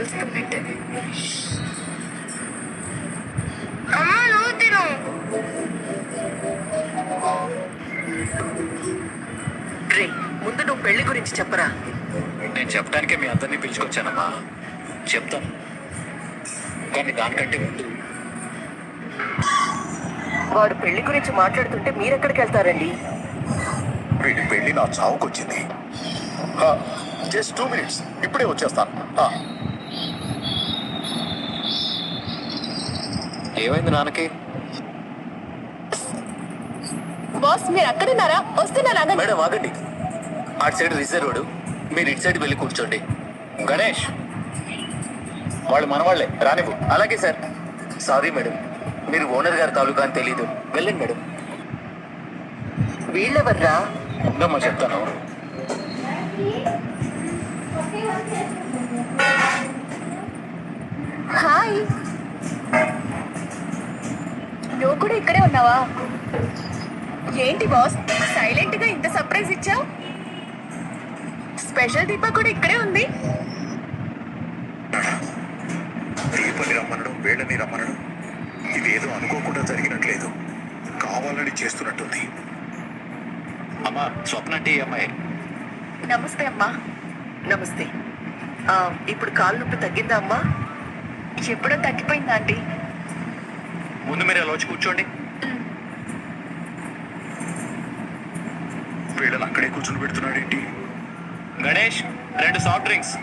కలుస్తున్నట్టే. అమ్మా నువ్వు తిను. రే, ముందు నువ్వు పెళ్లి గురించి చెప్పరా. నేను చెప్పడానికే మీ అందరినీ పిలుచుకొచ్చానమ్మా. చెప్తాను, కానీ దానికంటే ముందు వాడు పెళ్లి గురించి మాట్లాడుతుంటే మీరెక్కడికి వెళ్తారండి? వీడి పెళ్లి నా చావుకొచ్చింది. జస్ట్ 2 minutes, ఇప్పుడే వచ్చేస్తాను. ఏమైంది నాన్నకి? బాస్ మీరు అక్కడున్నారా? వస్తున్నారా? మేడం ఆగండి, అటు సైడ్ రిజర్వ్డ్, మీరు ఇటు సైడ్ వెళ్ళి కూర్చోండి. గణేష్, వాళ్ళు మనవాళ్లే, రానివ్వు. అలాగే సార్. సారీ మేడం, మీరు ఓనర్ గారి తాలూకా అని తెలీదు. వెళ్ళండి మేడం. వీళ్ళెవర్రా? ఉండమ్మా చెప్తాను. హాయ్, నువ్వు కూడా ఇక్కడే ఉన్నావా? ఏంటి బాస్ సైలెంట్ గా ఇంత సర్ప్రైజ్ ఇచ్చావు? స్పెషల్ దీప కూడా ఇక్కడే ఉంది. దీపని రమ్మనడం, వేళ్ళని రమ్మనడం, ఇదేదో అనుకోకుండా జరిగినట్లేదు, కావాలని చేస్తున్నట్టుంది. అమ్మా స్వప్న అంటే ఈ అమ్మాయి. నమస్తే అమ్మా. నమస్తే. ఇప్పుడు కాలు నొప్పి తగ్గిందా అమ్మా? ఎప్పుడో తగ్గిపోయిందా ఆంటీ? ముందు మీరు అలా వచ్చి కూర్చోండి. వీళ్ళని అక్కడే కూర్చుని పెడుతున్నాడేంటి? Ganesh, 2 soft drinks.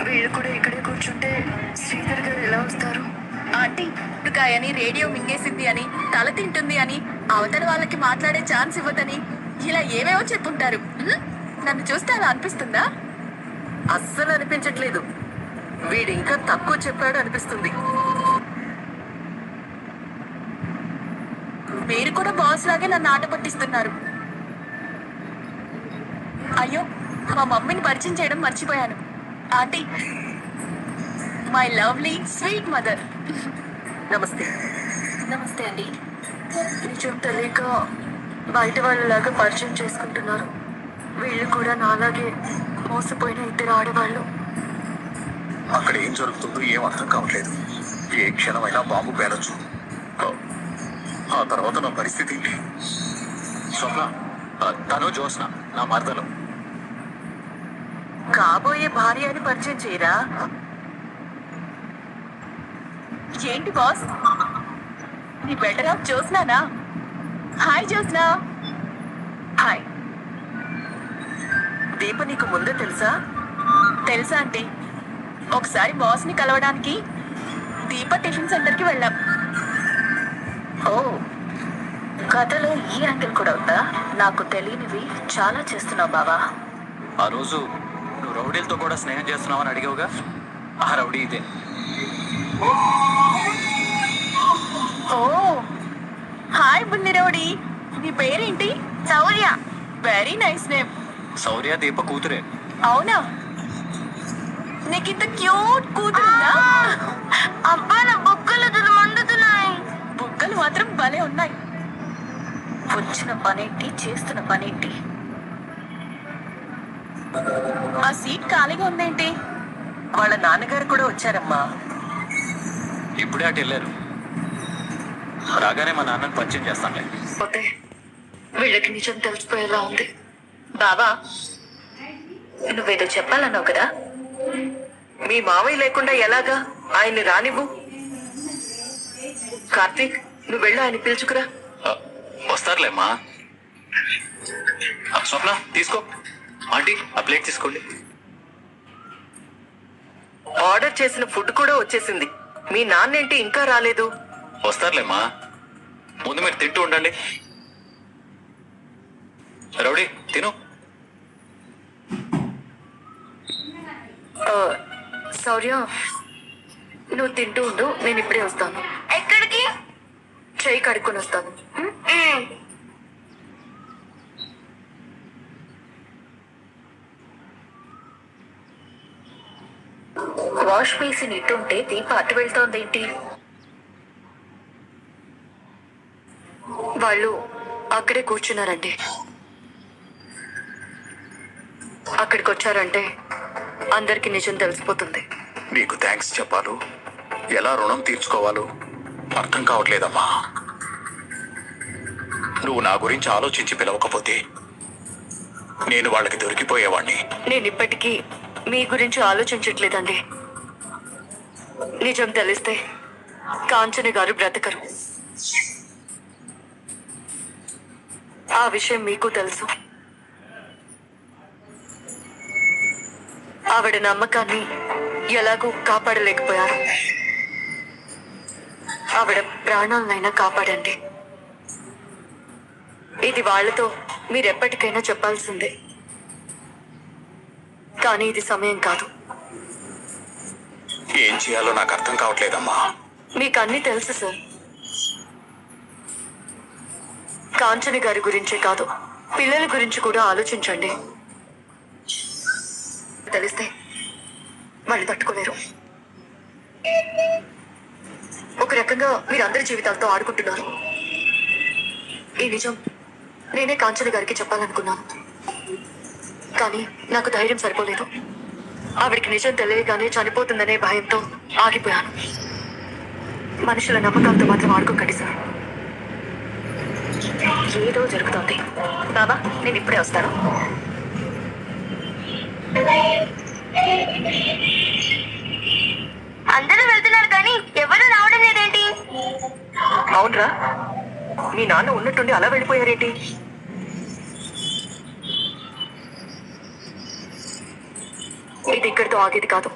వీళ్ళు కూడా ఇక్కడే కూర్చుంటే శ్రీధర్ గారు ఎలా వస్తారు? ఆంటీ పుట్టుకాయని, రేడియో మింగేసింది అని, తల తింటుంది అని, అవతల వాళ్ళకి మాట్లాడే ఛాన్స్ ఇవ్వదని ఇలా ఏవేవో చెప్పుంటారు. నన్ను చూస్తే అలా అనిపిస్తుందా? అస్సలు అనిపించట్లేదు. వీడు ఇంకా తక్కువ చెప్పాడు అనిపిస్తుంది. మీరు కూడా బాస్ లాగే నన్ను ఆట పట్టిస్తున్నారు. అయ్యో, మా మమ్మీని పరిచయం చేయడం మర్చిపోయాను. Aunty, my lovely sweet mother. నమస్తే. నమస్తే అండి. నిజం తెలియక బయట వాళ్ళలాగా పరిచయం చేసుకుంటున్నారు. వీళ్ళు కూడా నాలాగే మోసపోయిన 2 ఆడవాళ్ళు. అక్కడ ఏం జరుగుతుందో ఏం అర్థం కావట్లేదు. ఏ క్షణమైనా బాంబు పేలొచ్చు. ఆ తర్వాత నా పరిస్థితి ఏంటి? స్వప్న, తను జోస్న, నా మరదలు. కాబోయే భార్య అని పరిచయం చేయరా? ఏంటి బాస్, నీ బెటర్ ఆఫ్ జ్యోత్స్నానా? హాయ్ జ్యోత్స్నా. హాయ్. దీప నీకు ముందే తెలుసా? తెలుసా ఆంటీ, ఒకసారి బాస్ని కలవడానికి దీప టిఫిన్ సెంటర్కి వెళ్ళాం. ఓ, కథలో ఈ యాంగిల్ కూడా ఉందా? నాకు తెలియనివి చాలా చేస్తున్నావు బావా. ఆ రోజు నువ్వు రౌడీలతో కూడా స్నేహం చేస్తున్నావని అడిగావుగా, ఆ రౌడీ ఇదే. ఓ హాయ్ బుల్లి రౌడీ, నీ పేరేంటి? Shaurya. Very nice name. Shaurya Deepa కూతురే. అవునా? నీకు ఇంత క్యూట్ కూతురుందా? అబ్బా నా బుగ్గలు మండుతున్నాయి. బుగ్గలు మాత్రం భలే ఉన్నాయి. వచ్చిన పనేంటి, చేస్తున్న పనేంటి? ఆ సీట్ ఖాళీగా ఉందేంటి? వాళ్ళ నాన్నగారు కూడా వచ్చారమ్మా. ఇప్పుడే అటు వెళ్ళారు. రాగానే మా నాన్నని పరిచయం చేస్తానులే. పోతే వీళ్ళకి నిజం తెలిసిపోయేలా ఉంది. బాబా, నువ్వేదో చెప్పాలన్నావు కదా? మీ మావయ్య లేకుండా ఎలాగా? ఆయన్ని రానివ్వు. కార్తీక్, నువ్వు వెళ్ళు, ఆయన పిలుచుకురా. వస్తారులేమ్మా. స్వప్న తీసుకో. ఆంటీ ఆ ప్లేట్ తీసుకోండి. ఆర్డర్ చేసిన ఫుడ్ కూడా వచ్చేసింది. మీ నాన్నేంటి ఇంకా రాలేదు? వస్తారులేమ్మా, ముందు మీరు తింటూ ఉండండి. రౌడీ తిను. శౌర్య, నువ్వు తింటూ ఉండు, నేను ఇప్పుడే వస్తాను. ఎక్కడికి? చేయి కడుక్కొని వస్తాను. వాష్ బేసిన్ ఇటుంటే దీప అటు వెళ్తోందేంటి? వాళ్ళు అక్కడే కూర్చున్నారండి. అక్కడికి వచ్చారంటే అందరికి నిజం తెలిసిపోతుంది. నీకు థ్యాంక్స్ చెప్పాలో ఎలా రుణం తీర్చుకోవాలో అర్థం కావట్లేదమ్మా. నువ్వు నా గురించి ఆలోచించి పిలవకపోతే నేను వాళ్ళకి దొరికిపోయేవాణ్ణి. నేను ఇప్పటికీ మీ గురించి ఆలోచించట్లేదండి. నిజం తెలిస్తే కాంచన గారు బ్రతకరు. ఆ విషయం మీకు తెలుసు. ఆవిడ నమ్మకాన్ని ఎలాగూ కాపాడలేకపోయారు. ఆవిడ ప్రాణాలనైనా కాపాడండి. ఇది వాళ్ళతో మీరెప్పటికైనా చెప్పాల్సిందే. కానీ ఇది సమయం కాదు. ఏం చేయాలో నాకు అర్థం కావట్లేదమ్మా. మీకు అన్నీ తెలుసు సార్. కాంచన గారి గురించే కాదు, పిల్లల గురించి కూడా ఆలోచించండి. తెలిస్తే వాళ్ళు తట్టుకోలేరు. ఒక రకంగా మీరు అందరి జీవితాలతో ఆడుకుంటున్నారు. ఈ నిజం నేనే కాంచన గారికి చెప్పాలనుకున్నాను, కానీ నాకు ధైర్యం సరిపోలేదు. ఆవిడికి నిజం తెలియగానే చనిపోతుందనే భయంతో ఆగిపోయాను. మనుషుల నమ్మకాలతో మాత్రం ఆడుకోకండి సార్. ఏదో జరుగుతోంది. బాబా, నేను ఇప్పుడే వస్తాను. అందరూ వెళ్తున్నారు కానీ ఎవరు రావడం లేదేంటి? అవునరా, మీ నాన్న ఉన్నట్టుండి అలా వెళ్ళిపోయారేంటి? ఇది ఇక్కడితో ఆగేది కాదు.